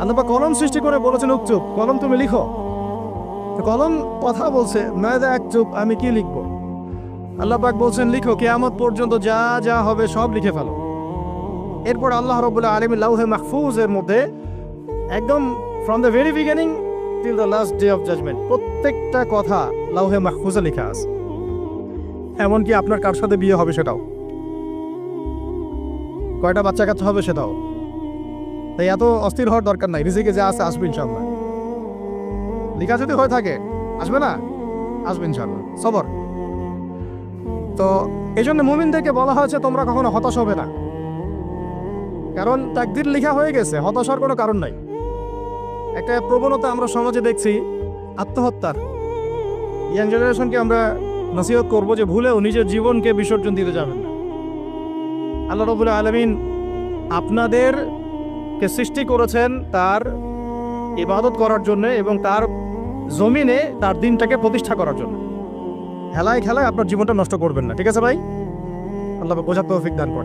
আল্লাহ পাক কলম সৃষ্টি করে বলেছেন উকচুপ, কলম তুমি লিখো। তো কলম কথা বলছে, মাযা আকতুব, আমি কি লিখবো? আল্লাহ পাক বলছেন লিখো, কিয়ামত পর্যন্ত যা যা হবে সব লিখে ফেলো। এরপর আল্লাহ রাব্বুল আলামিন লাউহে মাহফুজের মধ্যে একদম from the very beginning till the last day of judgement প্রত্যেকটা কথা লাউহে মাহফুজে লেখা আছে। এমনকি আপনার কার সাথে বিয়ে হবে সেটাও, কয়টা বাচ্চা কাচ্চা হবে সেটাও। তাই এত অস্থির হওয়ার দরকার নাই, রিজিকে যা আছে আসবে ইনশাআল্লাহ। লেখা যদি হয়ে থাকে আসবে না, আসবে ইনশাআল্লাহ, সবর। তো এই জন্য মুমিনদেরকে বলা হয়েছে তোমরা কখনো হতাশ হবে না, কারণ তাকদীর লেখা হয়ে গেছে, হতাশার কোনো কারণ নাই। একটা প্রবণতা আমরা সমাজে দেখছি আত্মহত্যার। ইয়াং জেনারেশনকে আমরা নসিহত করবো যে ভুলেও নিজের জীবনকে বিসর্জন দিতে যাবেন না। আল্লাহ রাব্বুল আলামিন আপনাদেরকে সৃষ্টি করেছেন তার ইবাদত করার জন্য এবং তার জমিনে তার দিনটাকে প্রতিষ্ঠা করার জন্য। খেলায় খেলায় আপনার জীবনটা নষ্ট করবেন না, ঠিক আছে ভাই? আল্লাহ বোঝার তৌফিক দান করেন।